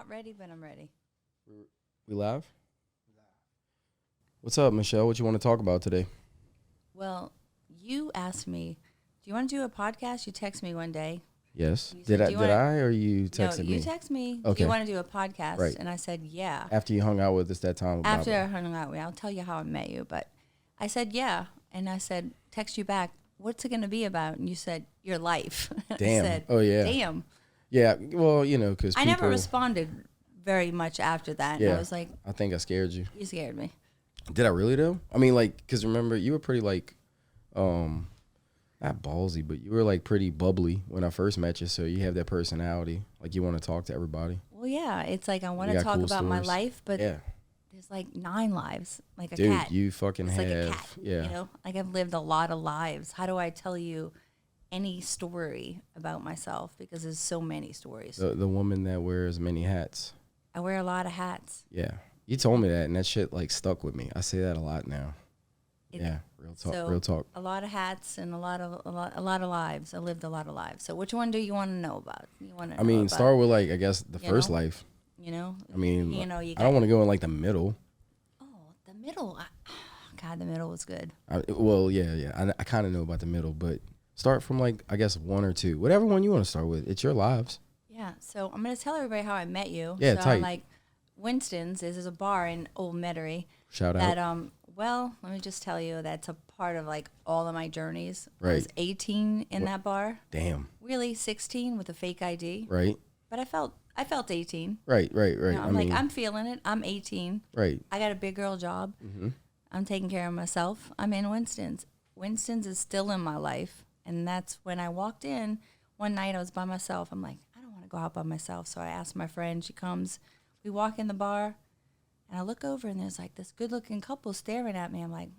not ready, but I'm ready. We live? What's up, Michelle? What you want to talk about today? Well, you asked me, do you want to do a podcast? You text me one day. Yes. You Did said, I? Did I? Or you texted No, you me? text me. Okay. Do you want to do a podcast? Right. And I said, yeah. After you hung out with us that time. With After Baba. I hung out with you, I'll tell you how I met you. But I said, yeah. And I said, text you back. What's it going to be about? And you said, your life. Damn. I said, oh yeah. damn. Yeah. Well, you know, because I never responded very much after that. Yeah. And I was like, I think I scared you. you scared me. Did I really though? I mean, like, because remember, you were pretty like, not ballsy, but you were like pretty bubbly when I first met you. So you have that personality, like you want to talk to everybody. Well, yeah, it's like I want You to got talk cool about my stories. life, but Yeah, there's like 9 lives, like a dude, cat. you fucking It's have. like a cat. Yeah, You know, like I've lived a lot of lives. How do I tell you any story about myself? Because there's so many stories. the woman that wears many hats. I wear a lot of hats. Yeah, you told me that, and that shit like stuck with me. I say that a lot now. Yeah, real talk. So, real talk. A lot of hats and a lot of lives. I lived a lot of lives. So which one do you want to know about? You want to? I mean, start with like I guess the first know? life. You know. I mean, you I got, don't want to go in like the middle. Oh, the middle. God, the middle was good. Well, yeah. I kind of know about the middle, but start from like I guess 1 or 2, whatever one you want to start with. It's your lives. Yeah. So I'm gonna tell everybody how I met you. Yeah, so tight. Like Winston's is a bar in Old Metairie. Shout That out. well, let me just tell you, that's a part of like all of my journeys. Right. I was 18 in that bar. Damn. Really 16 with a fake ID. Right. But I felt 18. Right. You know, I'm like, I'm feeling it. I'm 18. Right. I got a big girl job. Mm-hmm. I'm taking care of myself. I'm in Winston's. Winston's is still in my life. And that's when I walked in one night. I was by myself. I'm like, I don't want to go out by myself. So I asked my friend. She comes. We walk in the bar. And I look over, and there's like this good-looking couple staring at me. I'm like,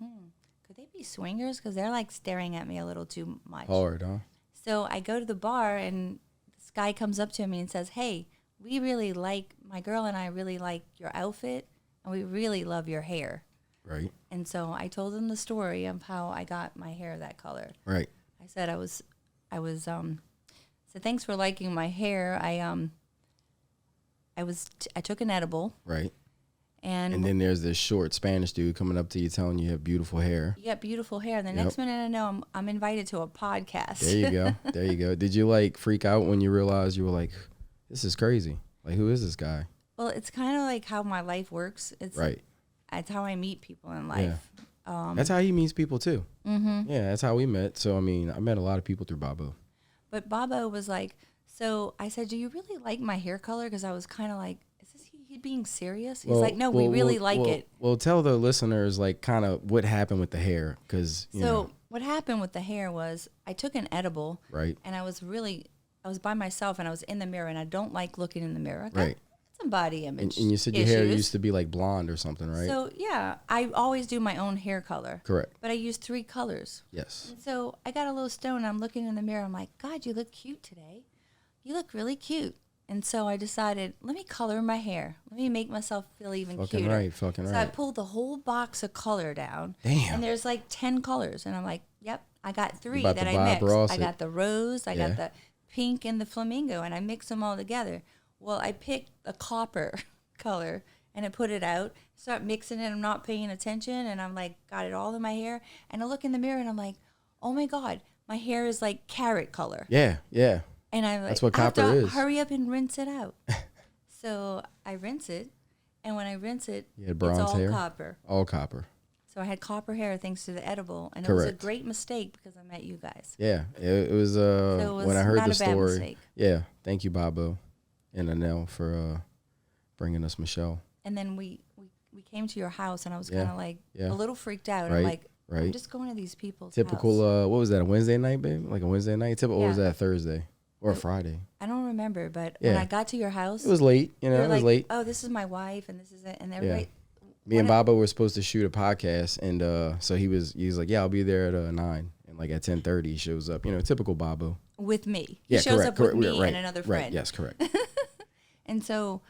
could they be swingers? Because they're like staring at me a little too much. Hard, huh? So I go to the bar, and this guy comes up to me and says, hey, my girl and I really like your outfit, and we really love your hair. Right. And so I told him the story of how I got my hair that color. Right. I said said, thanks for liking my hair. I took an edible. Right. And then there's this short Spanish dude coming up to you telling you have beautiful hair. you got beautiful hair. And the next minute I know I'm invited to a podcast. There you go. There you go. Did you like freak out when you realized you were like, this is crazy? Like, who is this guy? Well, it's kind of like how my life works. It's right. It's how I meet people in life. Yeah. That's how he meets people too. Mm-hmm. Yeah, that's how we met. So, I mean, I met a lot of people through Babo. But Babo was like, so I said, do you really like my hair color? Because I was kind of like, is this he being serious? He's like, no, we really like it. Well, tell the listeners like kind of what happened with the hair. Because, what happened with the hair was I took an edible. Right. And I was by myself, and I was in the mirror, and I don't like looking in the mirror. Right. Some body image and you said your hair used to be like blonde or something, right? So, yeah, I always do my own hair color. Correct. But I use 3 colors. Yes. And so I got a little stone. I'm looking in the mirror. I'm like, God, you look cute today. You look really cute. And so I decided, let me color my hair. Let me make myself feel even cuter. Fucking right. So I pulled the whole box of color down. Damn. And there's like 10 colors. And I'm like, yep, I got 3 that I mixed. I got the rose, I got the pink, and the flamingo. And I mixed them all together. Well, I picked a copper color, and I put it out, start mixing it. I'm not paying attention, and I'm like, got it all in my hair. And I look in the mirror, and I'm like, oh my God, my hair is like carrot color. Yeah, yeah. And I'm like, that's what I have copper to is. hurry up and rinse it out. So I rinse it, and when I rinse it, it's all hair? copper. All copper. So I had copper hair thanks to the edible, and Correct. it was a great mistake because I met you guys. Yeah, it was, when I heard not the a bad story. mistake. Yeah, thank you, Babo and Anel, for bringing us Michelle. And then we came to your house, and I was kind of like a little freaked out. Right, I'm like, right. I'm just going to these people's Typical, house. what was that, a Wednesday night, babe? Like a Wednesday night? Typical, or was that a Thursday? Or a Friday? I don't remember, but when I got to your house, it was late. It was like, late. oh, this is my wife, and this is it. And everybody. Me and Babo were supposed to shoot a podcast, and so he was like, yeah, I'll be there at 9. And like at 10:30, he shows up. Typical Babo. With me. He shows up with me and another friend. Right, yes, correct. And so,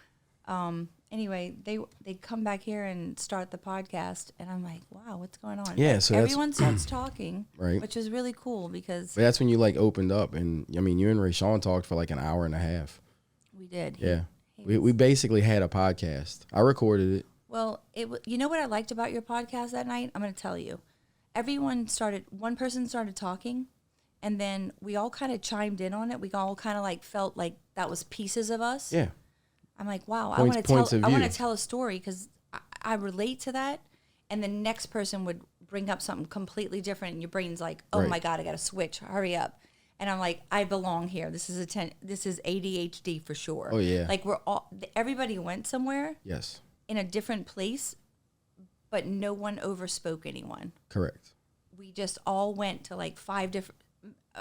anyway, they come back here and start the podcast, and I'm like, wow, what's going on? Yeah, so everyone starts talking, right, which is really cool because. But that's when you like opened up, and I mean, you and Rayshawn talked for like an hour and a half. We did. Yeah. We basically had a podcast. I recorded it. Well, you know what I liked about your podcast that night? I'm going to tell you. One person started talking, and then we all kind of chimed in on it. We all kind of like felt like that was pieces of us. Yeah. I'm like, wow, I want to tell a story because I relate to that. And the next person would bring up something completely different, and your brain's like, oh my God, I got to switch. Hurry up. And I'm like, I belong here. This is ADHD for sure. Oh yeah. Like everybody went somewhere. Yes. In a different place, but no one overspoke anyone. Correct. We just all went to like 5 different,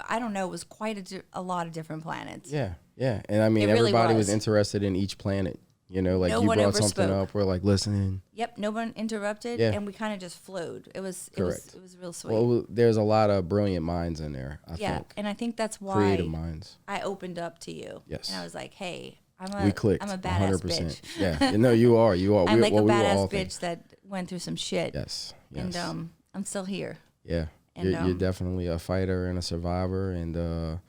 I don't know, it was quite a lot of different planets. Yeah, yeah. And I mean, really everybody was interested in each planet. You know, like you brought something up, we're like listening. Yep, no one interrupted, and we kind of just flowed. It was real sweet. Well, there's a lot of brilliant minds in there, I think. And I think that's why creative minds. I opened up to you. Yes. And I was like, hey, we clicked. I'm a badass 100%. Bitch. Yeah, no, you are. I'm like a badass bitch that went through some shit. Yes. And I'm still here. Yeah, and you're definitely a fighter and a survivor, and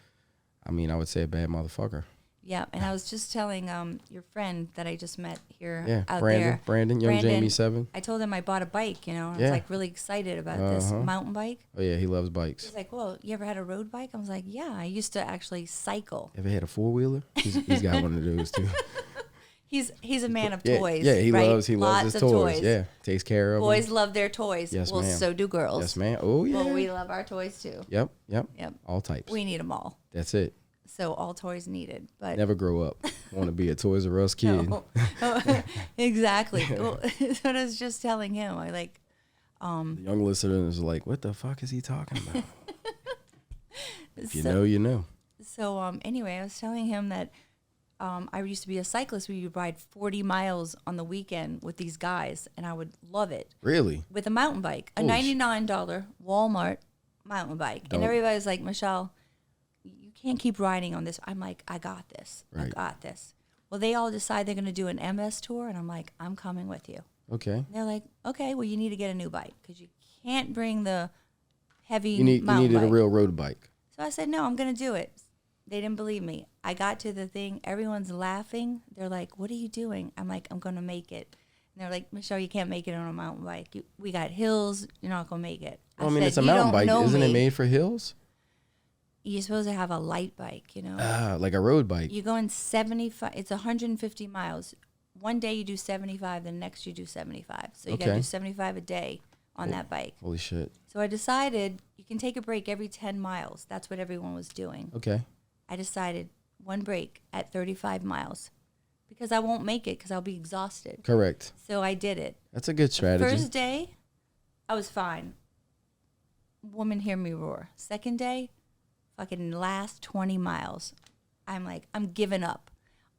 I mean, I would say a bad motherfucker. Yeah, and I was just telling your friend that I just met here out Brandon, there. Brandon, Jamie 7. I told him I bought a bike, you know. I was like really excited about this mountain bike. Oh yeah, he loves bikes. He's like, well, you ever had a road bike? I was like, yeah, I used to actually cycle. Ever had a 4-wheeler? He's got one of those too. He's a man of toys. Yeah, he right? loves his toys. Yeah, takes care of boys them. love their toys. Yes, well, ma'am. so do girls. Yes, ma'am. Oh yeah. Well, we love our toys too. Yep. All types. We need them all. That's it. So all toys needed, but never grow up. Want to be a Toys R Us kid. No. Exactly. Well, that's what I was just telling him. I like. The young listeners are like, what the fuck is he talking about? If you know, you know. So anyway, I was telling him that I used to be a cyclist. We would ride 40 miles on the weekend with these guys, and I would love it. Really? With a mountain bike, a $99 Walmart mountain bike, and everybody's like, Michelle, you can't keep riding on this. I'm like, I got this. Right. I got this. Well, they all decide they're going to do an MS tour, and I'm like, I'm coming with you. Okay. And they're like, okay, well, you need to get a new bike because you can't bring the heavy mountain bike. You needed a real road bike. So I said, no, I'm going to do it. They didn't believe me. I got to the thing. Everyone's laughing. They're like, what are you doing? I'm like, I'm going to make it. And they're like, Michelle, you can't make it on a mountain bike. We got hills. You're not going to make it. Well, I mean, it's a mountain bike. Isn't it made for hills? You're supposed to have a light bike, you know. Like a road bike. You're going 75. It's 150 miles. One day you do 75, the next you do 75. So you got to do 75 a day on that bike. Holy shit. So I decided you can take a break every 10 miles. That's what everyone was doing. Okay. I decided one break at 35 miles because I won't make it because I'll be exhausted. Correct. So I did it. That's a good strategy. First day, I was fine. Woman, hear me roar. Second day, fucking last 20 miles. I'm like, I'm giving up.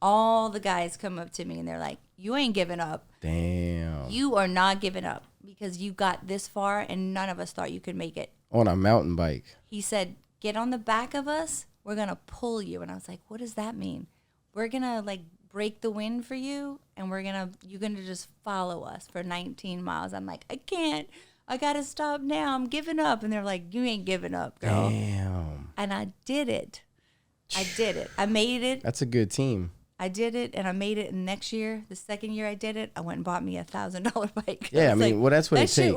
All the guys come up to me and they're like, you ain't giving up. Damn. You are not giving up because you got this far and none of us thought you could make it. On a mountain bike. He said, get on the back of us. We're going to pull you. And I was like, what does that mean? We're going to like break the wind for you and you're going to just follow us for 19 miles. I'm like, I can't. I got to stop now. I'm giving up. And they're like, you ain't giving up, girl. Damn. And I did it. I made it. That's a good team. I did it, and I made it. And next year, the second year I did it, I went and bought me $1,000 bike. Yeah, I mean, well, that's what it takes. It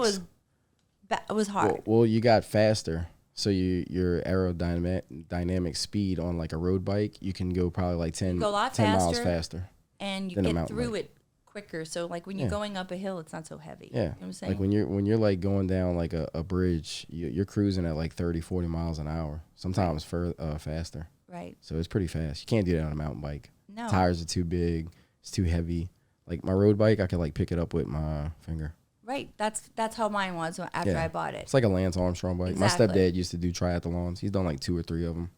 was hard. Well, you got faster. So your aerodynamic speed on like a road bike, you can go probably like 10 miles faster. And you get through it quicker. So like when you're going up a hill, it's not so heavy. Yeah. You know what I'm saying? Like when you're like going down like a bridge, you're cruising at like 30, 40 miles an hour. Sometimes faster. Right. So it's pretty fast. You can't do that on a mountain bike. No. Tires are too big. It's too heavy. Like my road bike, I could like pick it up with my finger. Right. That's how mine was after I bought it. It's like a Lance Armstrong bike. Exactly. My stepdad used to do triathlons. He's done like 2 or 3 of them.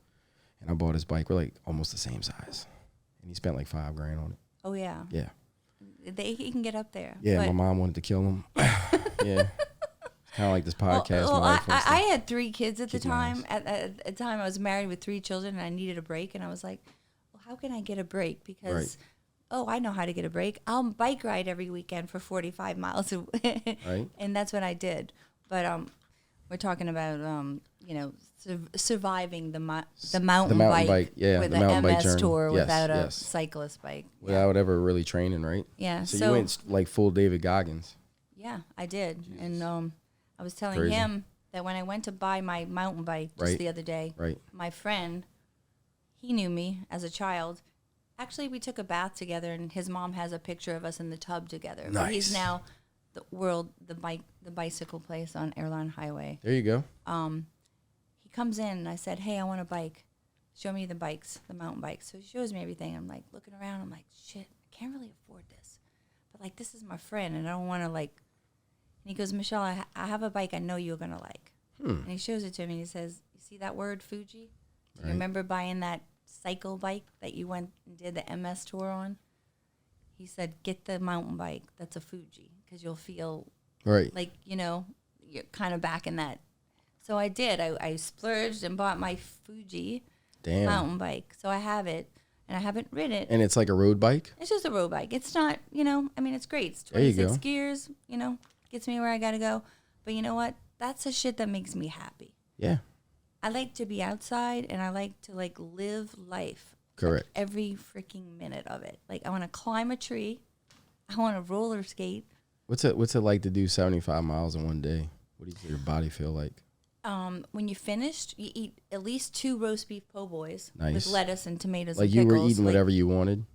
And I bought his bike. We're like almost the same size. And he spent like $5,000 on it. Oh, yeah. Yeah. He can get up there. Yeah, my mom wanted to kill him. Yeah. Kind of like this podcast. Well, I had 3 kids at the time. At the time, I was married with 3 children, and I needed a break. And I was like, well, how can I get a break? Because, I know how to get a break. I'll bike ride every weekend for 45 miles. Right. And that's what I did. But We're talking about, surviving the mountain, bike yeah, with the an mountain bike MS journey. tour Yes, without a yes. cyclist bike. Without ever really training, right? Yeah. So you went like full David Goggins. Yeah, I did. Jesus. And I was telling Crazy. him that when I went to buy my mountain bike just the other day, my friend, he knew me as a child. Actually, we took a bath together, and his mom has a picture of us in the tub together. Nice. But he's now the bicycle place on Airline Highway. There you go. He comes in, and I said, "Hey, I want a bike. Show me the bikes, the mountain bikes." So he shows me everything. I'm like looking around. I'm like, shit, I can't really afford this. But like, this is my friend, and I don't want to like. And he goes, Michelle, I have a bike I know you're gonna like. And he shows it to me. And he says, "You see that word Fuji? Do you remember buying that cycle bike that you went and did the MS tour on?" He said, "Get the mountain bike that's a Fuji, because you'll feel like, you're kind of back in that." So I did. I splurged and bought my Fuji mountain bike. So I have it, and I haven't ridden it. And it's like a road bike? It's just a road bike. It's not, it's great. It's 26 gears, gets me where I got to go. But you know what? That's the shit that makes me happy. Yeah. I like to be outside, and I like to live life. Correct. Like, every freaking minute of it. Like, I want to climb a tree. I want to roller skate. What's it like to do 75 miles in one day? What does your body feel like? When you're finished, you eat at least 2 roast beef po' boys with lettuce and tomatoes and pickles. pickles. Like you were eating whatever you wanted?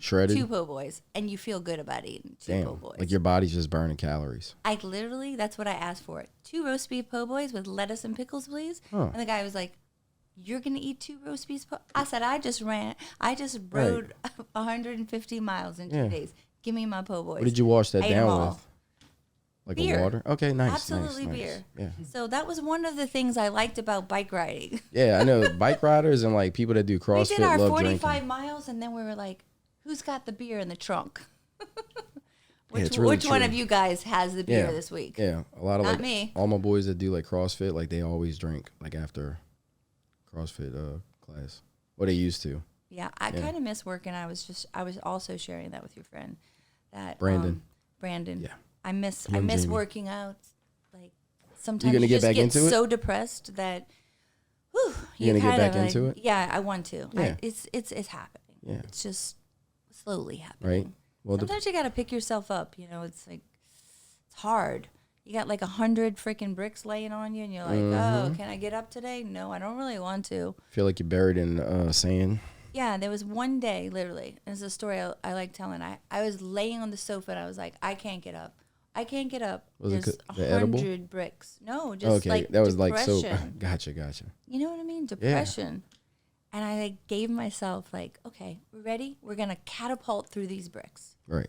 Shredded? 2 po' boys. And you feel good about eating 2 po' boys. Like your body's just burning calories. That's what I asked for. 2 roast beef po' boys with lettuce and pickles, please. Huh. And the guy was like, "You're going to eat 2 roast beef po-" I said, I just rode 150 miles in 2 days. Give me my po' boys. What did you wash that down with? Like beer. A water? Okay, nice. Absolutely nice. Beer. Yeah. So that was one of the things I liked about bike riding. Yeah, I know. Bike riders and like people that do CrossFit we did our love 45 drinking. miles, and then we were like, who's got the beer in the trunk? Which one of you guys has the beer this week? Yeah, a lot of Not me. All my boys that do like CrossFit, like they always drink like after CrossFit class. Or they used to. Yeah, I kind of miss working. I was also sharing that with your friend, that Brandon. Yeah. I miss Jamie. working out. Like, sometimes you just get back into it? so depressed that you're gonna get back into it? Yeah, I want to. Yeah. It's happening. Yeah. It's just slowly happening. Right. Well, sometimes you got to pick yourself up. It's like, it's hard. You got like 100 freaking bricks laying on you, and you're like, oh, can I get up today? No, I don't really want to. Feel like you're buried in sand. Yeah, there was one day, literally, and it's a story I like telling. I was laying on the sofa, and I was like, I can't get up. I can't get up. Was There's it the edible? 100 bricks. No, just like that was depression. like so. Gotcha. You know what I mean? Depression. Yeah. And I gave myself like, okay, we're ready. We're gonna catapult through these bricks. Right.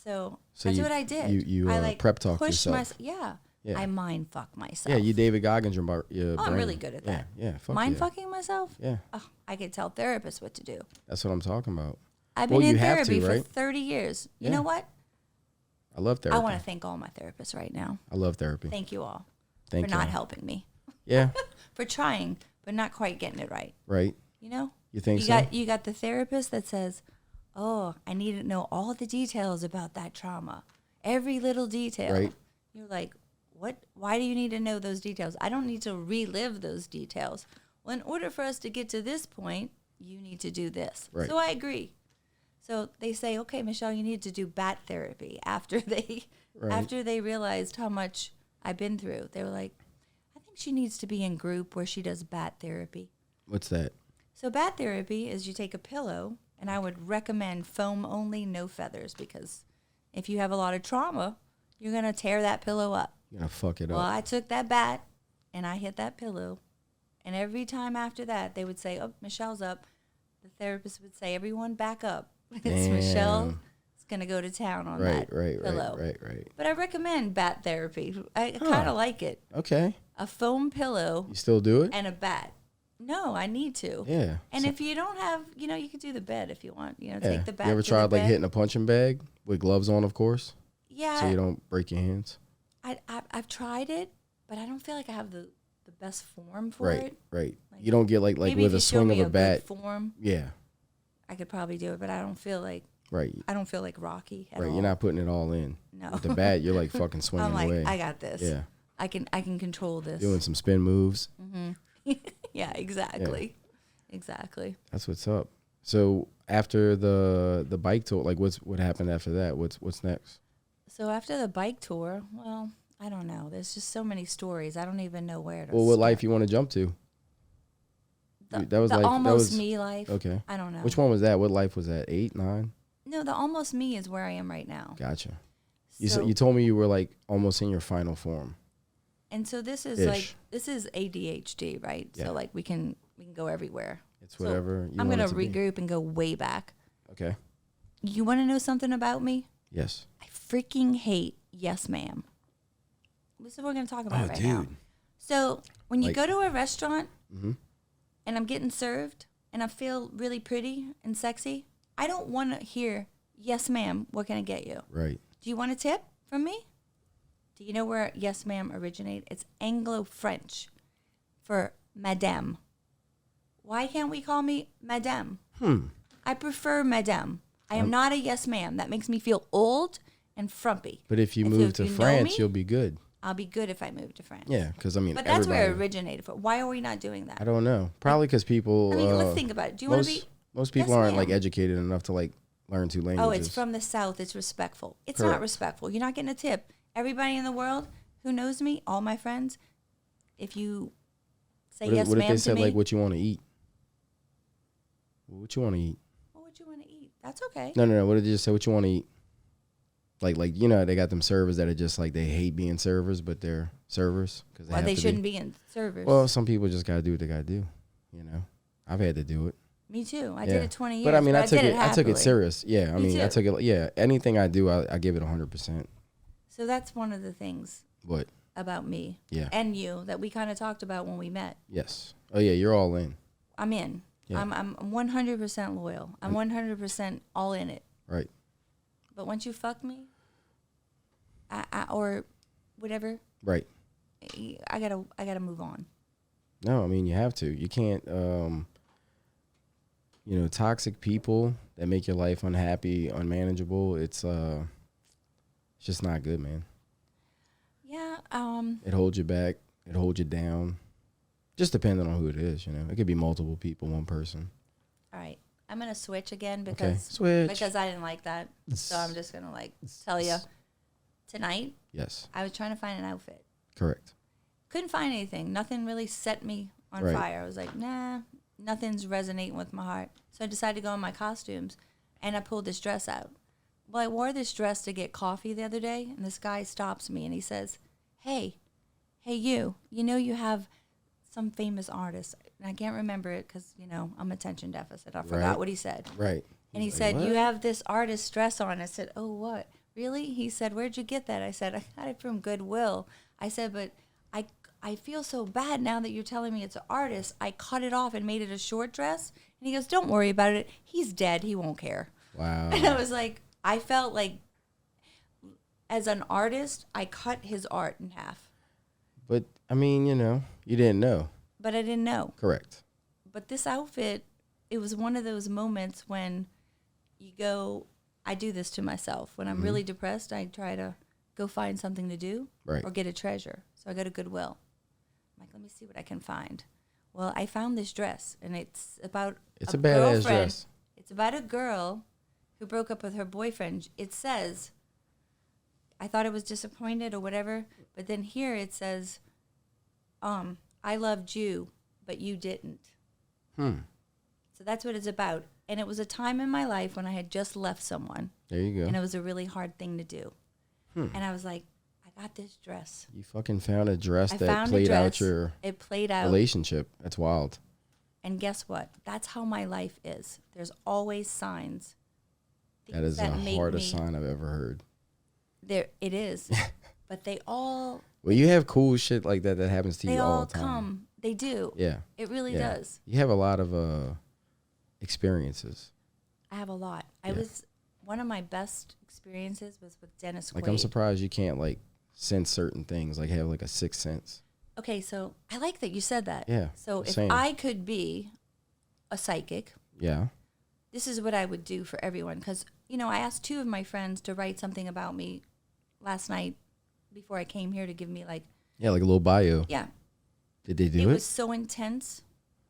So that's what I did. You I prep talk yourself. Yeah. I mind fuck myself. Yeah, you David Goggins your brain. I'm really good at that. Yeah. Mind fucking myself? Yeah. Oh, I could tell therapists what to do. That's what I'm talking about. I've been in therapy for 30 years. You know what? I love therapy. I want to thank all my therapists right now. I love therapy. Thank you all for not helping me. Yeah. For trying, but not quite getting it right. Right. You think so? You got the therapist that says, oh, I need to know all the details about that trauma. Every little detail. Right. You're like, what? Why do you need to know those details? I don't need to relive those details. Well, in order for us to get to this point, you need to do this. Right. So I agree. So they say, okay, Michelle, you need to do bat therapy. After they realized how much I've been through, they were like, I think she needs to be in group where she does bat therapy. What's that? So bat therapy is you take a pillow, and I would recommend foam only, no feathers, because if you have a lot of trauma, you're going to tear that pillow up. You're going to fuck it up. Well, I took that bat, and I hit that pillow. And every time after that, they would say, oh, Michelle's up. The therapist would say, everyone back up. It's Michelle is going to go to town on that pillow. Right. But I recommend bat therapy. I kind of like it. Okay. A foam pillow. You still do it? And a bat. No, I need to. Yeah. And if you don't have, you can do the bed if you want. Take the bat. You ever tried like hitting a punching bag with gloves on, of course? Yeah. So you don't break your hands? I've tried it, but I don't feel like I have the best form for it. Right. Like, you don't get like with a swing of a bat. Form. Yeah. I could probably do it, but I don't feel like. Right. I don't feel like Rocky at all. Right. You're not putting it all in. No. With the bat, you're like fucking swinging I'm like, away. I got this. Yeah. I can control this. Doing some spin moves. Yeah, exactly. Yeah. Exactly. That's what's up. So after the bike tour, like what happened after that? What's next? So after the bike tour, well, I don't know. There's just so many stories. I don't even know where to Well, what start. life you want to jump to? The life. almost me life. Okay. I don't know. Which one was that? What life was that? 8, 9? No, the almost me is where I am right now. Gotcha. So, You told me you were like almost in your final form. and so this is this is ADHD, right? Yeah. So like we can go everywhere. It's whatever I'm going gonna to regroup and go way back. Okay. You want to know something about me? Yes. I freaking hate yes, ma'am. This is what we're gonna talk about now. So when you go to a restaurant and I'm getting served and I feel really pretty and sexy, I don't want to hear yes, ma'am. What can I get you? Right. Do you want a tip from me? Do you know where yes, ma'am originated? It's Anglo-French for madame. Why can't we call me madame? I prefer madame. I am not a yes, ma'am. That makes me feel old and frumpy. But if you And move if to you know France, me, you'll be good. I'll be good if I move to France. Yeah, because I mean, But that's where it everybody- originated from. Why are we not doing that? I don't know. Probably because people. I mean, let's think about it. Do you want to be? Most people Yes, aren't like ma'am. educated enough to like learn 2 languages. Oh, it's from the South. It's respectful. It's Correct. not respectful. You're not getting a tip. Everybody in the world who knows me, all my friends, if you say What if, yes, what if ma'am, they to said me, like what you want to eat? What you want to eat? what would you want to eat? That's okay. No. What did they just say? What you want to eat? Like you know, they got them servers that are just like they hate being servers, but they're servers because Well, they shouldn't be in servers. Well, some people just gotta do what they gotta do. You know, I've had to do it. Me too. I Yeah. did it 20 years. But I mean, I took did it. I took it happily. serious. Yeah, I Me mean, I too. took it. Yeah, anything I do, I give it 100%. So that's one of the things What? about me Yeah. and you that we kind of talked about when we met. Yes. Oh yeah, you're all in. I'm in. Yeah. I'm 100% loyal. I'm 100% all in it. Right. But once you fuck me, or whatever, Right. I gotta move on. No, I mean you have to. You can't. Toxic people that make your life unhappy, unmanageable. It's just not good, man. Yeah. It holds you back. It holds you down. Just depending on who it is, you know. It could be multiple people, one person. All right. I'm gonna switch again Okay. because Switch. I didn't like that. So I'm just gonna tell you. Tonight, Yes. I was trying to find an outfit. Correct. Couldn't find anything. Nothing really set me on Right. fire. I was like, nah, nothing's resonating with my heart. So I decided to go in my costumes, and I pulled this dress out. Well, I wore this dress to get coffee the other day, and this guy stops me, and he says, hey, you know you have some famous artist. And I can't remember it because, I'm attention deficit. I forgot Right. what he said. Right. And he Like, said, what? you have this artist dress on. I said, oh, what? Really? He said, where'd you get that? I said, I got it from Goodwill. I said, but I feel so bad now that you're telling me it's an artist. I cut it off and made it a short dress. And he goes, don't worry about it. He's dead. He won't care. Wow. And I was like, I felt like as an artist, I cut his art in half. But I mean, you didn't know. But I didn't know. Correct. But this outfit, it was one of those moments when you go, I do this to myself. When I'm really depressed, I try to go find something to do Right. or get a treasure. So I go to Goodwill. I'm like, let me see what I can find. Well, I found this dress, and it's about It's a badass girlfriend. dress. It's about a girl who broke up with her boyfriend. It says, I thought I was disappointed or whatever, but then here it says, I loved you, but you didn't. So that's what it's about. And it was a time in my life when I had just left someone, There you and go. it was a really hard thing to do. And I was like, I got this dress. You fucking found a dress I that found a played out dress. your It played out. relationship. That's wild. And guess what? That's how my life is. There's always signs. That is things the make hardest me- sign I've ever heard. There, it is. But they all Well, you have cool shit like that happens to they you all all the time. come. They do. Yeah. It really Yeah. does. You have a lot of experiences. I have a lot. One of my best experiences was with Dennis Quaid. Like I'm surprised you can't like sense certain things, like have like a sixth sense. Okay, so I like that you said that. Yeah, So if same. I could be a psychic, Yeah. this is what I would do for everyone. Because, I asked 2 of my friends to write something about me last night before I came here to give me like Yeah, like a little bio. Yeah. Did they do it? It was so intense.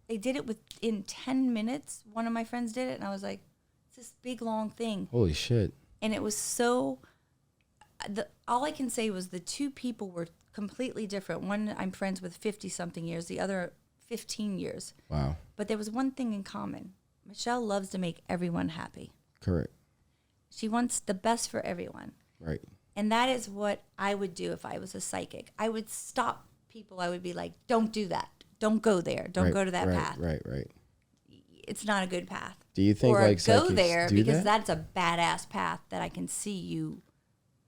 They did it within 10 minutes. One of my friends did it, and I was like, it's this big, long thing. Holy shit. And it was so, all I can say was the two people were completely different. One I'm friends with 50-something years, the other 15 years. Wow. But there was one thing in common. Michelle loves to make everyone happy. Correct. She wants the best for everyone. Right. And that is what I would do if I was a psychic. I would stop people. I would be like, don't do that. Don't go there. Don't go to that path. Right. It's not a good path. Do you think or like go psychics there do because that? that's a badass path that I can see you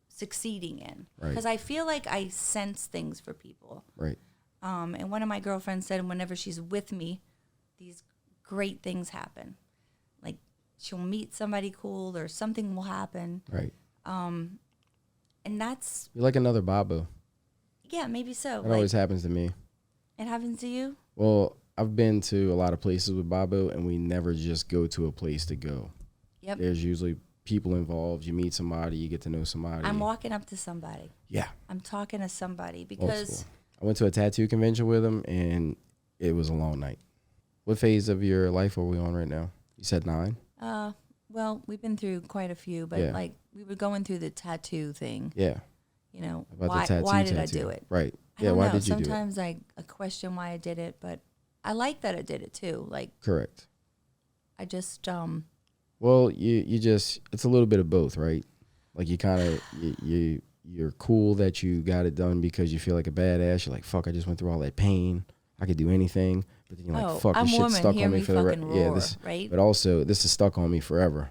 succeeding in. Right. Because I feel like I sense things for people. Right. And one of my girlfriends said whenever she's with me, these great things happen. Like she'll meet somebody cool or something will happen. Right. And that's, You're like another Babu. yeah, maybe so. That always happens to me. It happens to you? Well, I've been to a lot of places with Babu, and we never just go to a place to go. Yep. There's usually people involved. You meet somebody, you get to know somebody. I'm walking up to somebody. Yeah. I'm talking to somebody because I went to a tattoo convention with him, and it was a long night. What phase of your life are we on right now? You said 9? well, we've been through quite a few, but Yeah. like we were going through the tattoo thing. Yeah. You know, About the why did I tattoo. do it? Right. I Yeah, don't why know. did you do it? Sometimes I question why I did it, but I like that I did it too. Like Correct. I just Well, you just, it's a little bit of both, right? Like you kind of, you're cool that you got it done because you feel like a badass. You're like, fuck, I just went through all that pain. I could do anything. But then you're like, fuck, I'm this shit's woman. stuck Hear on me me for the fucking roar, right? But also, this is stuck on me forever.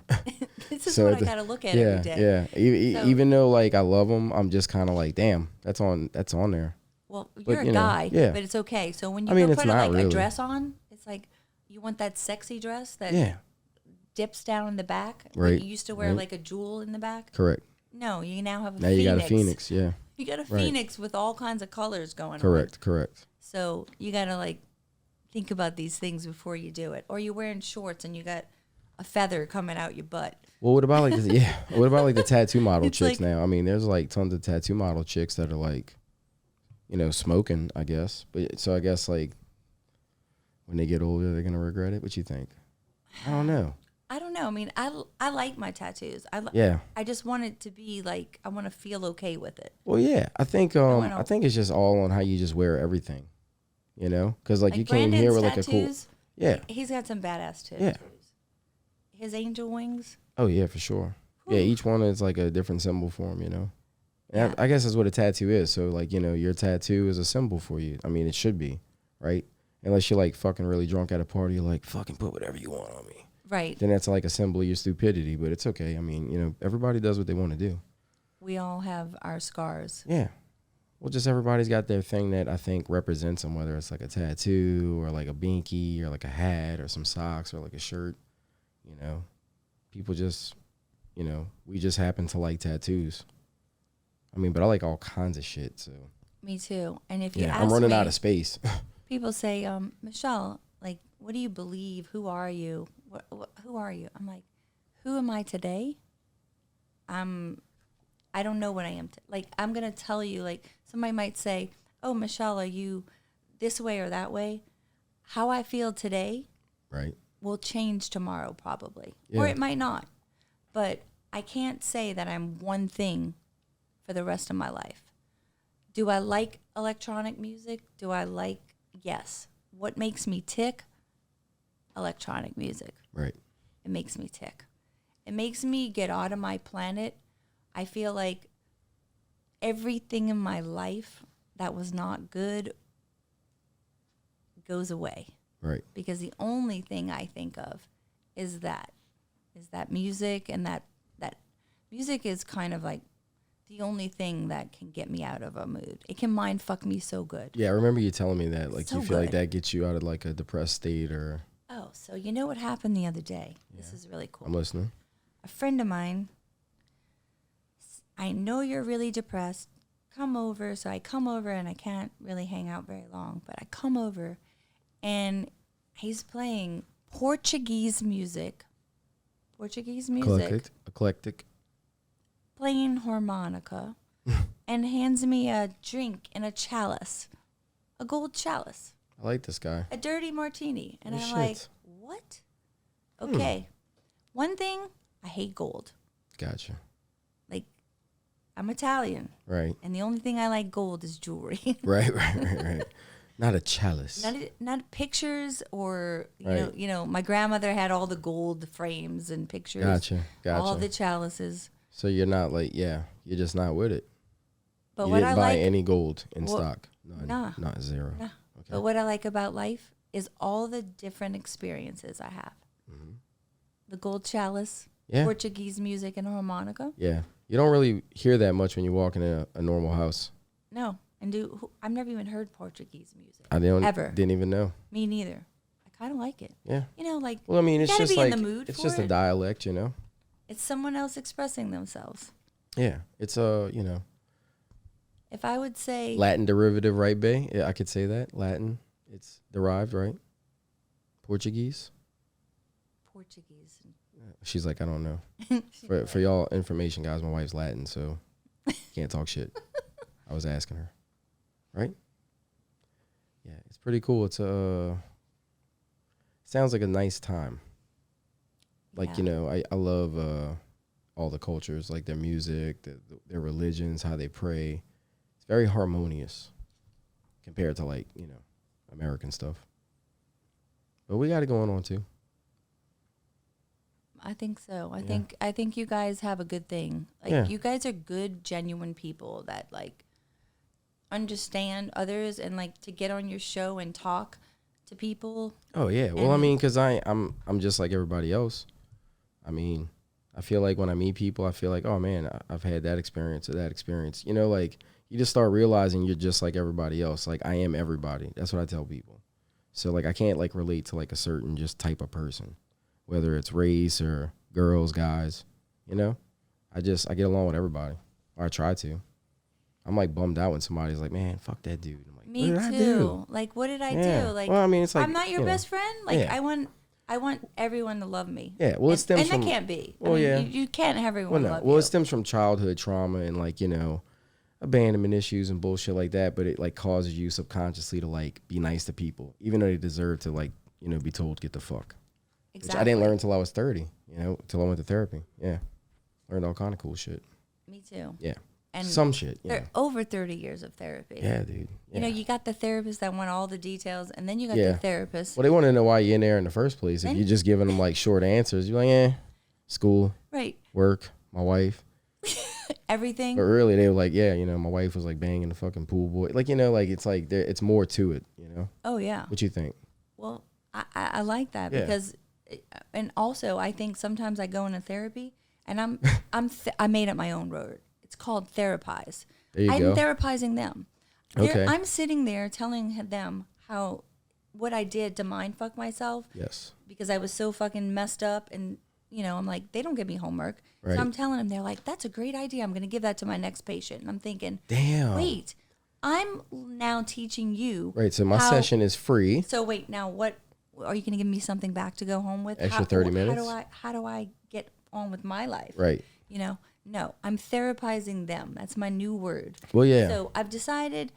This is So what I gotta look at every day. Yeah. Even though like I love them, I'm just kind of like, damn, that's on there. Well, But, you're a you know, guy, yeah. but it's okay. So when you I mean, go it's put not like really. a dress on, it's like you want that sexy dress that Yeah. dips down in the back. Right. Like you used to wear Right. like a jewel in the back. Correct. No, you now have a Now phoenix. you got a phoenix. Yeah. You got a Right. phoenix with all kinds of colors going on. Correct. So you got to like think about these things before you do it. Or you're wearing shorts and you got a feather coming out your butt. Well, what about like this? Yeah. What about like the tattoo model It's chicks like- now? I mean, there's like tons of tattoo model chicks that are like, you know, smoking, I guess. But so I guess like when they get older, they're gonna regret it. What you think? I don't know. I don't know. I mean, I like my tattoos. Yeah. I just want it to be like, I want to feel okay with it. Well, yeah. I think wanna- I think it's just all on how you just wear everything. You know, because like you came Brandon's here with like a cool. tattoos, Yeah. He's got some badass tattoos. Yeah. His angel wings. Oh yeah, for sure. Yeah, each one is like a different symbol for him, you know. And Yeah. I guess that's what a tattoo is. So like, you know, your tattoo is a symbol for you. I mean, it should be, right? Unless you're like fucking really drunk at a party, you're like, fucking put whatever you want on me. Right. Then that's like a symbol of your stupidity, but it's okay. I mean, you know, everybody does what they want to do. We all have our scars. Yeah. Well, just everybody's got their thing that I think represents them, whether it's like a tattoo or like a binky or like a hat or some socks or like a shirt. You know, people just, you know, we just happen to like tattoos. I mean, but I like all kinds of shit. So Me too. And if you ask I'm running me, out of space. people say, Michelle, like, what do you believe? Who are you? Who are you? I'm like, who am I today? I don't know what I am. Like, I'm going to tell you, like, somebody might say, oh, Michelle, are you this way or that way? How I feel today Right. will change tomorrow probably. Yeah. Or it might not. But I can't say that I'm one thing for the rest of my life. Do I like electronic music? Yes. What makes me tick? Electronic music. Right. It makes me tick. It makes me get out of my planet. I feel like everything in my life that was not good goes away. Right. Because the only thing I think of is that music, and that music is kind of like the only thing that can get me out of a mood. It can mind fuck me so good. Yeah, I remember you telling me that. Like, So you feel like good. that gets you out of like a depressed state or. Oh, so you know what happened the other day? This is really cool. I'm listening. A friend of mine, I know you're really depressed. Come over. So I come over, and I can't really hang out very long, but I come over, and he's playing Portuguese music. Eclectic. Eclectic. Playing harmonica. and hands me a drink in a chalice, a gold chalice. I like this guy. A dirty martini. And Oh, I'm shit. like, what? Okay. One thing, I hate gold. Gotcha. Like, I'm Italian. Right. And the only thing I like gold is jewelry. Right. Not a chalice. Not pictures or, Right. you know, my grandmother had all the gold frames and pictures. Gotcha. All the chalices. So you're not like, you're just not with it. But You what didn't I buy like, any gold in stock. None. Nah. Not zero. Nah. Okay. But what I like about life is all the different experiences I have. Mm-hmm. The gold chalice, Yeah. Portuguese music, and a harmonica. Yeah. You don't really hear that much when you walk in a normal house. No, and I've never even heard Portuguese music. Didn't even know. Me neither. I kind of like it. Yeah. You know, like, Well, I mean, it's gotta just be in like the mood it's for just a it. dialect, you know. It's someone else expressing themselves. Yeah. It's If I would say Latin derivative, right, Bay? Yeah, I could say that. Latin. It's derived, right? Portuguese. She's like, I don't know. For y'all information, guys, my wife's Latin, so can't talk shit. I was asking her. Right? Yeah, it's pretty cool. It's sounds like a nice time. Like, Yeah. I love all the cultures, like their music, their religions, how they pray. It's very harmonious compared to like, American stuff. But we got it going on too. I think so. Yeah. I think you guys have a good thing. Like, Yeah. you guys are good, genuine people that like understand others, and like to get on your show and talk to people. Oh yeah. Well, I mean, because I'm just like everybody else. I mean, I feel like when I meet people, I feel like, oh man, I've had that experience or that experience. Like you just start realizing you're just like everybody else. Like I am everybody. That's what I tell people. So like I can't like relate to like a certain just type of person, whether it's race or girls, guys. I get along with everybody, or I try to. I'm like bummed out when somebody's like, man, fuck that dude. I'm like, Me what did too. I do? Like, what did I Yeah. do? Like, Well, I mean, it's like, I'm not your best friend. Like, Yeah. I want everyone to love me. Yeah, well, it stems and from. that can't be. Well, I mean, yeah. you can't have Well, everyone no. love Well, you. it stems from childhood trauma and like, abandonment issues and bullshit like that. But it like causes you subconsciously to like be nice to people, even though they deserve to like, be told get the fuck. Exactly. Which I didn't learn until I was 30, until I went to therapy. Yeah. Learned all kind of cool shit. Me too. Yeah. And some shit. they're over 30 years of therapy. Yeah, dude. Yeah. You got the therapist that want all the details, and then you got Yeah. the therapist. Well, they want to know why you're in there in the first place. If And- you're just giving them like short answers, you're like, school, Right. work, my wife. Everything. But really, they were like, my wife was like banging the fucking pool boy. Like, like it's like it's more to it, Oh, yeah. What you think? Well, I like that Yeah. because, and also I think sometimes I go into therapy and I made up my own word. It's called therapize. There you I'm go. therapizing them. Okay. I'm sitting there telling them what I did to mind fuck myself Yes. because I was so fucking messed up, and I'm like, they don't give me homework. Right. So I'm telling them, they're like, that's a great idea. I'm going to give that to my next patient. And I'm thinking, Damn. wait, I'm now teaching you. Right. So my how- session is free. So wait, now what are you going to give me something back to go home with? Extra 30 minutes? How do I get on with my life? Right. No, I'm therapizing them. That's my new word. Well, yeah. So I've decided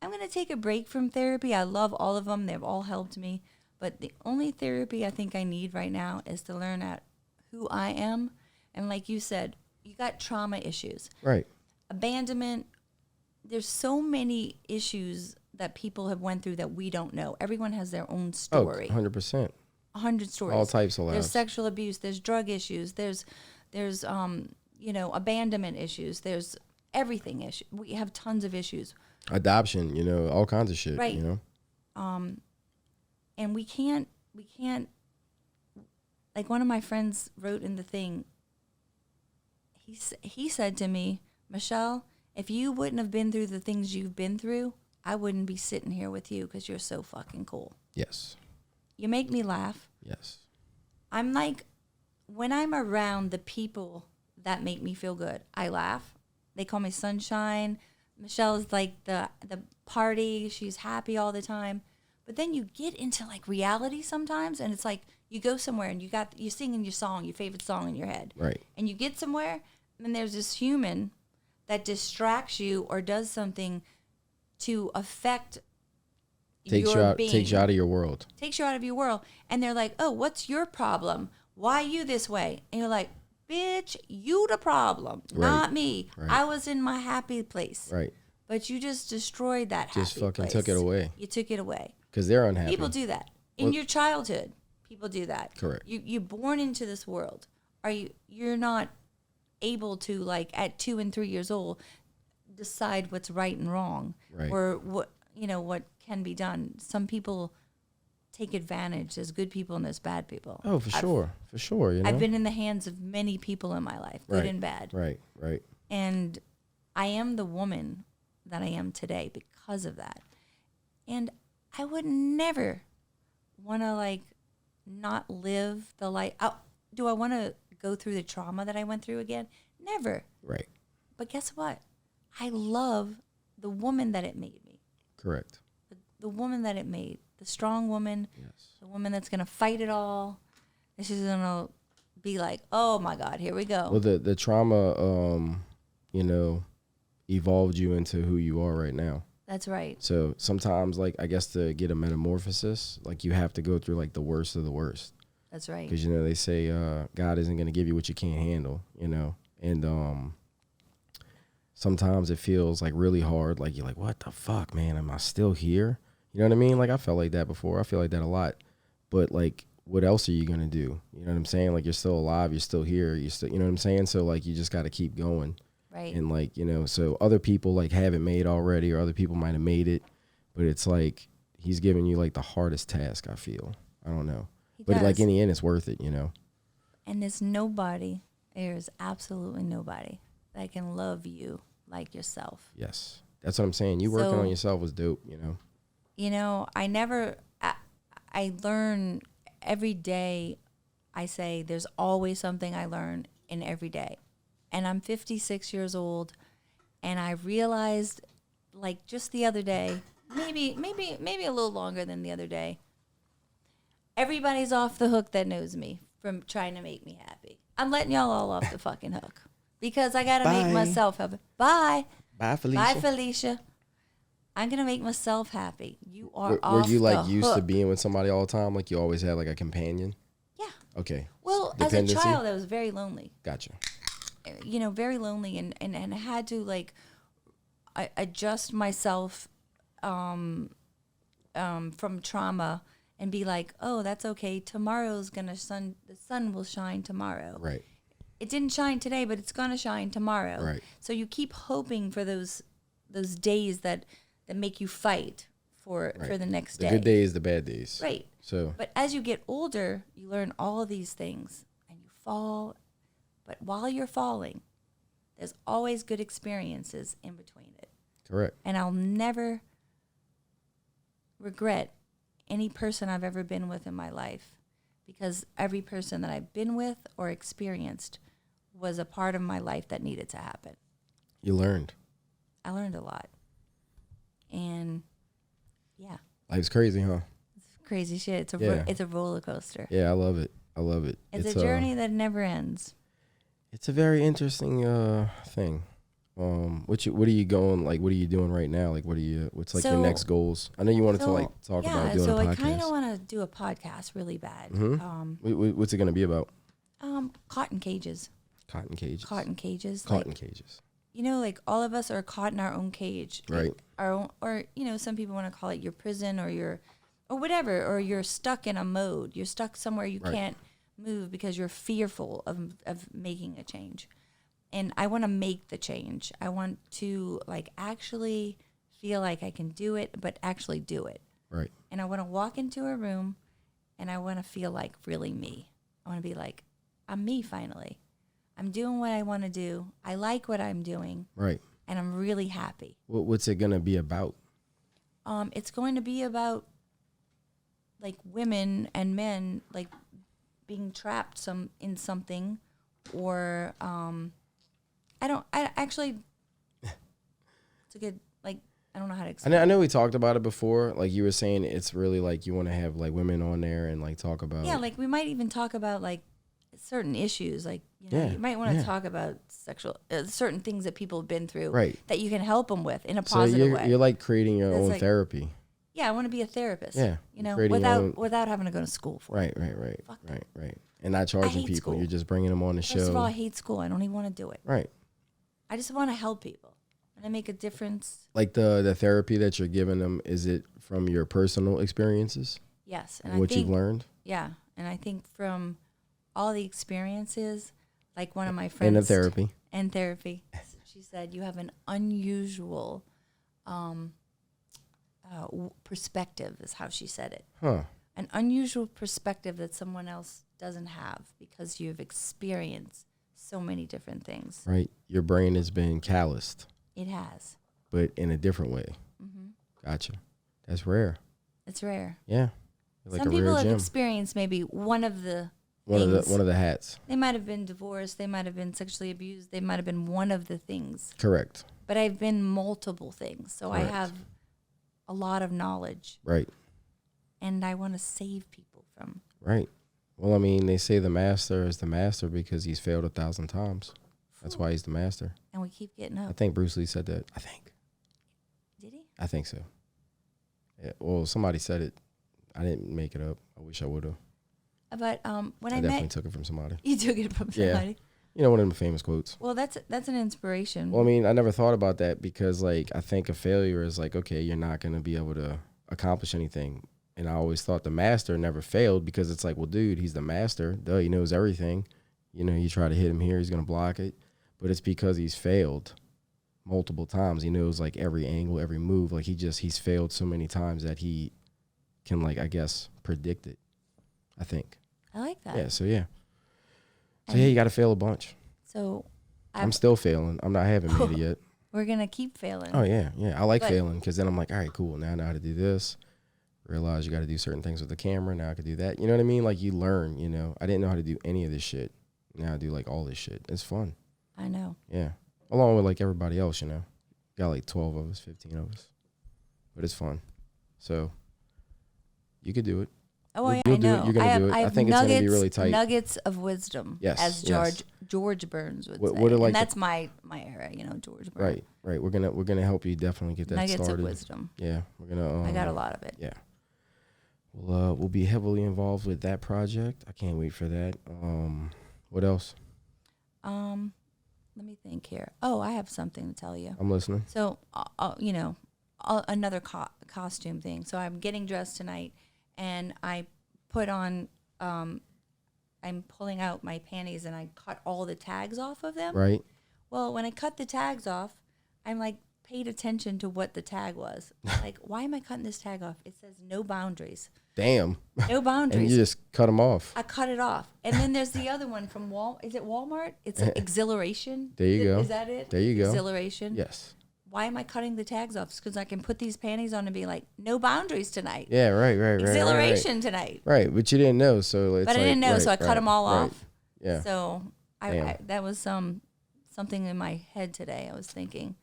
I'm going to take a break from therapy. I love all of them. They've all helped me. But the only therapy I think I need right now is to learn at who I am. And like you said, you got trauma issues. Right. Abandonment. There's so many issues that people have went through that we don't know. Everyone has their own story. 100%. 100 stories. All types of There's lives. sexual abuse. There's drug issues. There's abandonment issues. There's everything issue. We have tons of issues. Adoption, all kinds of shit, Right. And we can't, like one of my friends wrote in the thing, he said to me, Michelle, if you wouldn't have been through the things you've been through, I wouldn't be sitting here with you because you're so fucking cool. Yes. You make me laugh. Yes. I'm like, when I'm around the people that make me feel good, I laugh. They call me sunshine. Michelle's like the party. She's happy all the time. But then you get into like reality sometimes, and it's like you go somewhere and you're singing your favorite song in your head. Right. And you get somewhere, and there's this human that distracts you or does something to affect Takes your you out, being. takes you out of your world. Takes you out of your world. And they're like, oh, what's your problem? Why you this way? And you're like, bitch, you the problem, not me. Right. I was in my happy place. Right. But you just destroyed that happy place. Just fucking took it away. You took it away. Because they're unhappy. People do that. In your childhood, people do that. Correct. You're born into this world. You're not able to, like, at 2 and 3 years old, decide what's right and wrong. Right. Or what can be done. Some people take advantage. There's good people and there's bad people. Oh, for sure. I've been in the hands of many people in my life, good and bad. Right. And I am the woman that I am today because of that. And I would never want to, like, not live the life. Do I want to go through the trauma that I went through again? Never. Right. But guess what? I love the woman that it made me. Correct. The woman that it made. The strong woman. Yes. The woman that's going to fight it all. And she's going to be like, oh, my God, here we go. Well, the trauma, evolved you into who you are right now. That's right. So sometimes, like, I guess to get a metamorphosis, like, you have to go through, like, the worst of the worst. That's right. Because, they say God isn't going to give you what you can't handle, And sometimes it feels, like, really hard. Like, you're like, what the fuck, man? Am I still here? You know what I mean? Like, I felt like that before. I feel like that a lot. But, like, what else are you going to do? You know what I'm saying? Like, you're still alive. You're still here. You know what I'm saying? So, like, you just got to keep going. Right. And, like, so other people, like, haven't made already, or other people might have made it. But it's like he's giving you, like, the hardest task, I feel. I don't know. But, like, in the end, it's worth it, And there's absolutely nobody that can love you like yourself. Yes. That's what I'm saying. You working on yourself was dope, I learn every day. I say there's always something I learn in every day. And I'm 56 years old, and I realized, like, just the other day, maybe a little longer than the other day, everybody's off the hook that knows me from trying to make me happy. I'm letting y'all all off the fucking hook because I got to make myself happy. Bye. Bye, Felicia. Bye, Felicia. I'm going to make myself happy. You are off Were you, like, the used hook. to being with somebody all the time? Like, you always had, like, a companion? Yeah. Okay. Well, as a child, I was very lonely. Gotcha. Very lonely, and I had to, like, adjust myself from trauma and be like, oh, that's okay. Tomorrow's the sun will shine tomorrow. Right. It didn't shine today, but it's gonna shine tomorrow. Right. So you keep hoping for those days that make you fight for the next day. The good days, the bad days. Right. So. But as you get older, you learn all of these things, and you fall. But while you're falling, there's always good experiences in between it. Correct. And I'll never regret any person I've ever been with in my life, because every person that I've been with or experienced was a part of my life that needed to happen. You learned. I learned a lot. And, yeah. Life's crazy, huh? It's crazy shit. It's a roller coaster. Yeah, I love it. It's a journey that never ends. It's a very interesting thing. What are you going, like, what are you doing right now? Like, what's like your next goals? I know you wanted to, like, talk about doing a podcast. So I kind of want to do a podcast really bad. Mm-hmm. What's it going to be about? Cotton cages. Cotton cages. Cotton cages. Cotton cages. Like, all of us are caught in our own cage. Right. Like our own, or, some people want to call it your prison or whatever, or you're stuck in a mode. You're stuck somewhere you can't move because you're fearful of making a change. And I want to make the change. I want to, like, actually feel like I can do it, but actually do it. Right. And I want to walk into a room, and I want to feel like really me. I want to be like, I'm me finally. I'm doing what I want to do. I like what I'm doing. Right. And I'm really happy. What's it going to be about? It's going to be about, like, women and men, like, being trapped in something, or it's a good, like, I don't know how to explain. I know we talked about it before. Like, you were saying, it's really like you want to have, like, women on there and, like, talk about. Yeah, like, we might even talk about, like, certain issues, like, you might want to talk about sexual, certain things that people have been through that you can help them with in a positive way. You're like creating your own therapy. Yeah, I want to be a therapist. Yeah. Without having to go to school for it. Right. And not charging people. School. You're just bringing them on the show. First of all, I hate school. I don't even want to do it. Right. I just want to help people. And I make a difference. Like the therapy that you're giving them, is it from your personal experiences? Yes. And what you've learned? Yeah. And I think from all the experiences, like one of my friends. And therapy. She said, you have an unusual perspective, is how she said it. Huh. An unusual perspective that someone else doesn't have because you've experienced so many different things. Right. Your brain has been calloused. It has. But in a different way. Mm-hmm. Gotcha. That's rare. It's rare. Yeah. Like some people have experienced maybe one of the hats. They might have been divorced. They might have been sexually abused. They might have been one of the things. Correct. But I've been multiple things. So correct. I have a lot of knowledge. Right. And I want to save people from. Right. Well, I mean, they say the master is the master because he's failed 1,000 times. That's why he's the master. And we keep getting up. I think Bruce Lee said that. Did he? I think so. Yeah. Well, somebody said it. I didn't make it up. I wish I would have. But when I definitely took it from somebody. You took it from somebody? Yeah. One of the famous quotes. Well, that's an inspiration. Well, I mean, I never thought about that because, like, I think a failure is like, okay, you're not going to be able to accomplish anything. And I always thought the master never failed because it's like, well, dude, he's the master. Duh, he knows everything. You try to hit him here, he's going to block it. But it's because he's failed multiple times. He knows, like, every angle, every move. Like, he's failed so many times that he can, like, I guess, predict it, I think. I like that. Yeah, so, yeah. So, you got to fail a bunch. So, I'm still failing. I haven't made it yet. We're going to keep failing. Oh, yeah. I like failing because then I'm like, all right, cool. Now I know how to do this. Realize you got to do certain things with the camera. Now I could do that. You know what I mean? Like, you learn, I didn't know how to do any of this shit. Now I do, like, all this shit. It's fun. I know. Yeah. Along with, like, everybody else, Got, like, 12 of us, 15 of us. But it's fun. So, you could do it. Oh, yeah, I know. You're going to do it. I think it's going to be really tight. Nuggets of wisdom, as George Burns would say. Like, and that's my era, George Burns. Right. We're gonna help you definitely get that Nuggets started. Nuggets of wisdom. Yeah, we're gonna. I got a lot of it. Yeah. We'll be heavily involved with that project. I can't wait for that. What else? Let me think here. Oh, I have something to tell you. I'm listening. So, another costume thing. So I'm getting dressed tonight, and I put on. I'm pulling out my panties, and I cut all the tags off of them. Right. Well, when I cut the tags off, I'm like paid attention to what the tag was. Like, why am I cutting this tag off? It says no boundaries. Damn. No boundaries. And you just cut them off. I cut it off. And then there's the other one from Is it Walmart? It's exhilaration. There you go. Is that it? There you go. Exhilaration. Yes. Why am I cutting the tags off? It's because I can put these panties on and be like, no boundaries tonight. Yeah, right. Exhilaration tonight. Right, but you didn't know, so it's. But I didn't know, so I cut them all off. Yeah. So I that was something in my head today. I was thinking,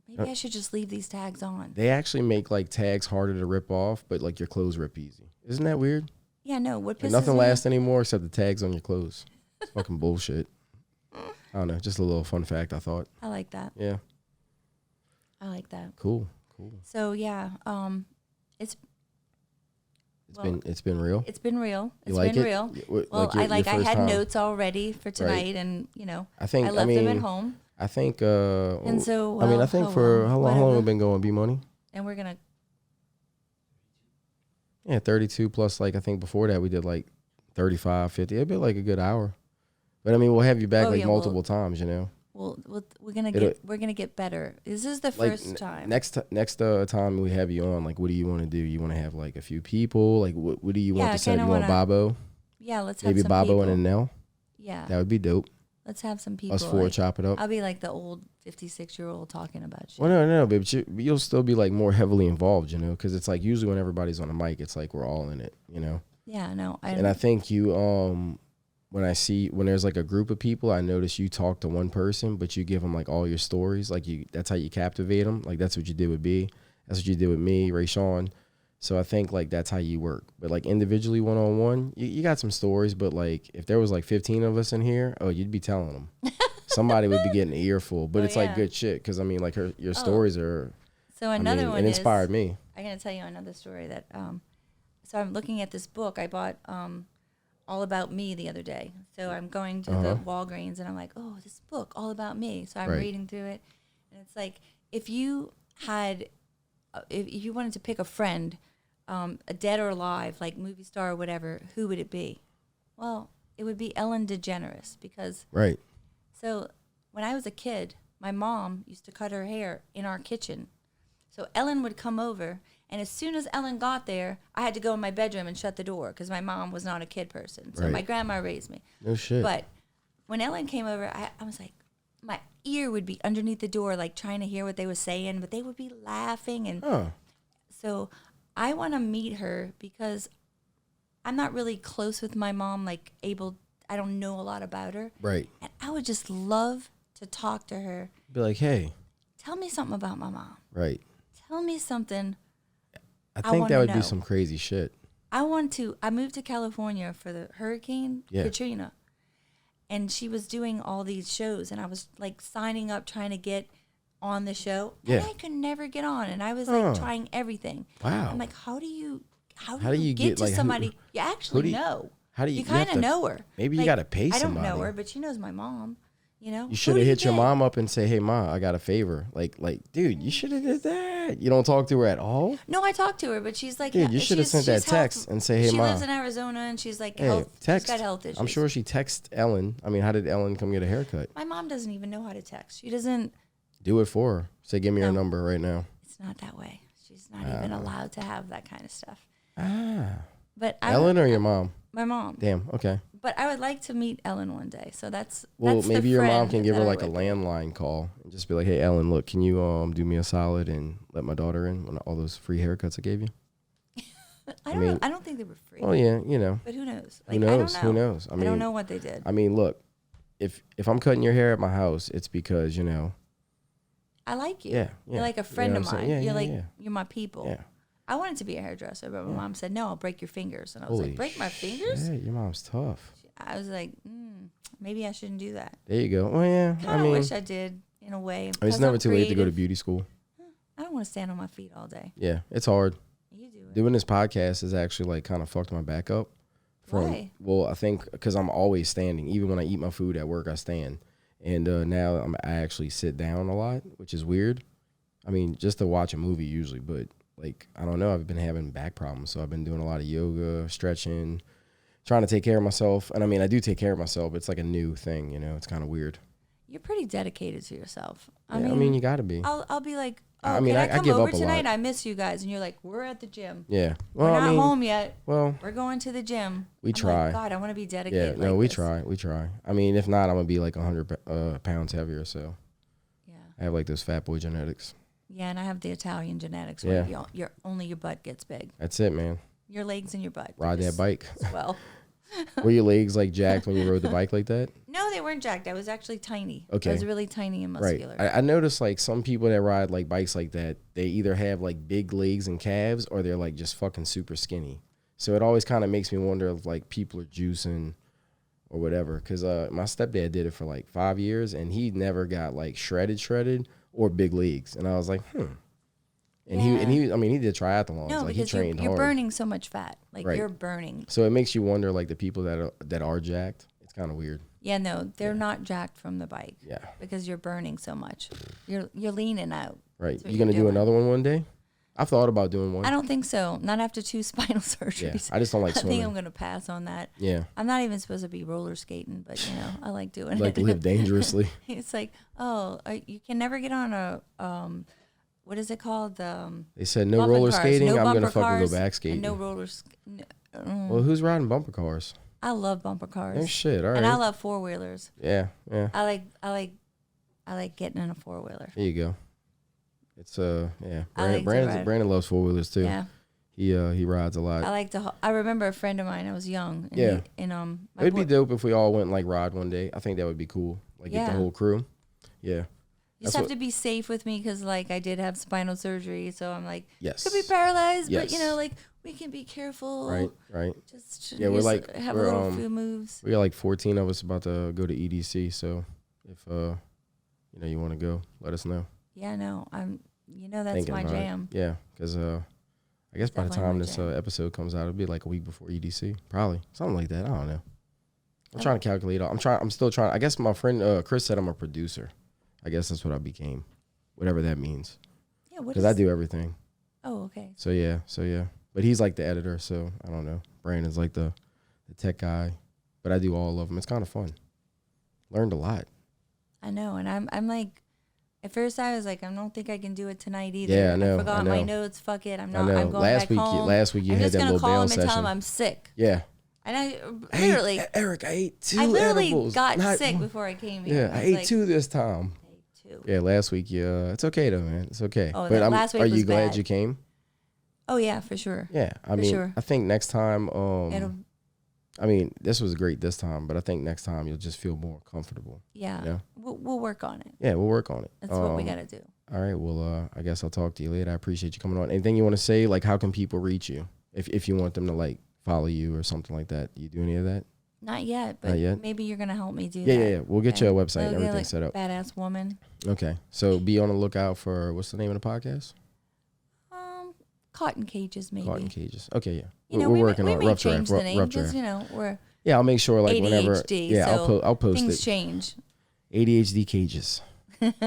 maybe I should just leave these tags on. They actually make, like, tags harder to rip off, but, like, your clothes rip easy. Isn't that weird? Yeah, no. What pisses nothing me lasts anymore except the tags on your clothes. It's fucking bullshit. I don't know. Just a little fun fact, I thought. I like that. Yeah. I like that. Cool. So yeah, it's been real. It's been real. It's been real. Well, I had notes already for tonight, and I left them at home. I think. And so I think for how long have we been going? B Money. And we're gonna. Yeah, 32 plus. Like, I think before that we did like 35, 50. It'd be like a good hour. But I mean, we'll have you back multiple times. We're gonna get better. This is the like, first time. Next time we have you on, like, what do you want to do? You want to have, like, a few people? Like, what do you want to set up? You want Bobo? Yeah, let's have maybe some Bobo people. and Nell. Yeah, that would be dope. Let's have some people. Us four, chop it up. I'll be like the old 56-year-old talking about shit. Well, no, baby, you'll still be, like, more heavily involved, because it's like usually when everybody's on a mic, it's like we're all in it, Yeah, no. I think you when there's, like, a group of people, I notice you talk to one person, but you give them, like, all your stories. Like, that's how you captivate them. Like, that's what you did with B. That's what you did with me, Ray Sean. So I think like that's how you work. But like individually, one-on-one, you got some stories. But like if there was like 15 of us in here, oh, you'd be telling them. Somebody would be getting an earful. But it's like good shit because I mean like your stories are. So another one it inspired me. I'm gonna tell you another story that. So I'm looking at this book I bought. All About Me the other day. So I'm going to the Walgreens and I'm like, oh, this book all about me. So I'm reading through it, and it's like if you wanted to pick a friend, a dead or alive, like movie star or whatever, who would it be? Well, it would be Ellen DeGeneres because So when I was a kid, my mom used to cut her hair in our kitchen. So Ellen would come over, and as soon as Ellen got there, I had to go in my bedroom and shut the door because my mom was not a kid person. So my grandma raised me. No shit. But when Ellen came over, I was like, my ear would be underneath the door, like trying to hear what they were saying, but they would be laughing. And so I want to meet her because I'm not really close with my mom, I don't know a lot about her. Right. And I would just love to talk to her. Be like, hey. Tell me something about my mom. Right. Tell me something. I think that would be some crazy shit. I moved to California for the Hurricane Katrina. And she was doing all these shows, and I was like signing up, trying to get on the show. And I could never get on. And I was like trying everything. Wow. I'm like, how do you get to like, somebody you actually know? How do you kind of know her. Maybe you got to pay somebody. I don't know her, but she knows my mom. You know, you should have hit your mom up and say, "Hey, Ma, I got a favor." Like, dude, you should have did that. You don't talk to her at all. No, I talked to her, but she's like, dude, you should have sent that text and say, "Hey, Ma." She lives in Arizona, and she's like, she's got health issues. I'm sure she texted Ellen. I mean, how did Ellen come get a haircut? My mom doesn't even know how to text. She doesn't. Do it for her. Say, "Give me her number right now." It's not that way. She's not even allowed to have that kind of stuff. But Ellen or your mom? My mom. Damn. Okay. But I would like to meet Ellen one day. So that's maybe your mom can give her like a landline call and just be like, "Hey, Ellen, look, can you do me a solid and let my daughter in on all those free haircuts I gave you?" I don't know. I don't think they were free. Oh yeah, you know. But who knows? Who knows? Who knows? I don't know what they did. I mean, look, if I'm cutting your hair at my house, it's because I like you. Yeah. You're like a friend of mine. Yeah, you're my people. Yeah. I wanted to be a hairdresser, but my mom said, "No, I'll break your fingers." And I was like, "Break my fingers?" Yeah, your mom's tough. I was like, maybe I shouldn't do that. There you go. Oh yeah. I wish I did in a way. It's never too late to go to beauty school. I don't want to stand on my feet all day. Yeah, it's hard. You do it. Doing this podcast has actually like kind of fucked my back up. Why? Well, I think because I'm always standing. Even when I eat my food at work, I stand. And now I actually sit down a lot, which is weird. I mean, just to watch a movie usually, but like, I don't know, I've been having back problems. So I've been doing a lot of yoga, stretching, trying to take care of myself. And I mean, I do take care of myself, but it's like a new thing, it's kind of weird. You're pretty dedicated to yourself. I mean, you got to be. I'll be like, I mean, can I come give over up a tonight? lot. I miss you guys. And you're like, we're at the gym. Yeah. Well, we're not home yet. Well, we're going to the gym. We try. Like, God, I want to be dedicated. Yeah, no, we try. We try. I mean, if not, I'm going to be like 100 pounds heavier. So yeah, I have like those fat boy genetics. Yeah, and I have the Italian genetics where only your butt gets big. That's it, man. Your legs and your butt. Ride that bike. Well. Were your legs like jacked when you rode the bike like that? No, they weren't jacked. I was actually tiny. Okay. I was really tiny and muscular. Right. I noticed like some people that ride like bikes like that, they either have like big legs and calves or they're like just fucking super skinny. So it always kind of makes me wonder if like people are juicing or whatever. Because my stepdad did it for like 5 years and he never got like shredded or big legs. And I was like, And he did triathlons. No, like because he trained you're hard. burning so much fat. Like you're burning. So it makes you wonder like the people that are jacked. It's kind of weird. Yeah, no, they're not jacked from the bike. Yeah. Because you're burning so much. You're leaning out. Right. You gonna do another one day? I've thought about doing one. I don't think so. Not after 2 spinal surgeries. Yeah, I just don't like swimming. I think I'm gonna pass on that. Yeah. I'm not even supposed to be roller skating, but I like doing it. Like live dangerously. It's like, you can never get on a what is it called? They said no roller skating. No I'm gonna fucking go back skating. No rollers. Well, who's riding bumper cars? I love bumper cars. Oh shit! All right. And I love 4-wheelers. Yeah. I like getting in a 4-wheeler. There you go. It's Brandon loves 4-wheelers too. Yeah. He rides a lot. I remember a friend of mine. I was young. And it'd be dope if we all went like ride one day. I think that would be cool. Like get the whole crew. Yeah. You just have to be safe with me because, like, I did have spinal surgery, so I'm like, yes, could be paralyzed, yes. but you know, like, we can be careful. Right. Just Yeah, we're like have a little few moves. We got like 14 of us about to go to EDC, so if you know you want to go, let us know. Yeah, no, that's Thinking my about jam. it. Yeah, because I guess by the time this episode comes out, it'll be like a week before EDC, probably something like that. I don't know. I'm trying to calculate. I'm still trying. I guess my friend Chris said I'm a producer. I guess that's what I became, whatever that means. Yeah, because I do everything. Oh, okay. So yeah. But he's like the editor, so I don't know. Brandon's like the tech guy, but I do all of them. It's kind of fun. Learned a lot. I know, and I'm like, at first I was like, I don't think I can do it tonight either. Yeah, I know. I forgot my notes. Fuck it. I'm not. I know. I'm going back home. Last week you had that little bail session. I'm just gonna call him and tell him I'm sick. Yeah. And I literally, Eric, I ate 2 edibles. I literally edibles, got sick before I came here. Yeah, I ate 2 this time. I ate 2. Yeah, last week. Yeah, it's okay though, man. It's okay. Oh, but last week are you was glad bad. you came? Oh yeah, for sure. Yeah, I mean, I think next time. I mean, this was great this time, but I think next time you'll just feel more comfortable. Yeah, you know? We'll work on it. Yeah, we'll work on it. That's what we gotta do. All right. Well, I guess I'll talk to you later. I appreciate you coming on. Anything you want to say? Like, how can people reach you if you want them to like follow you or something like that? Do you do any of that? Not yet, but maybe you're gonna help me do that. Yeah. We'll get you a website and everything set up. Badass woman. Okay. So be on the lookout for what's the name of the podcast? Cotton Cages, maybe. Cotton Cages. Okay, yeah. We're working on rough draft. Rough draft. We're. Yeah, I'll make sure like ADHD, whenever. Yeah, so I'll post things it. Change. ADHD cages.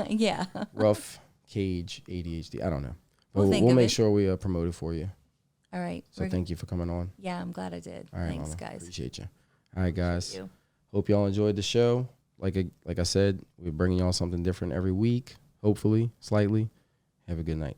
Yeah. Rough cage ADHD. I don't know. We'll make sure we promote it for you. All right. So thank you for coming on. Yeah, I'm glad I did. All right, thanks, Mama. guys. Appreciate you. All right, guys. Hope y'all enjoyed the show. Like I said, we're bringing y'all something different every week. Hopefully, slightly. Have a good night.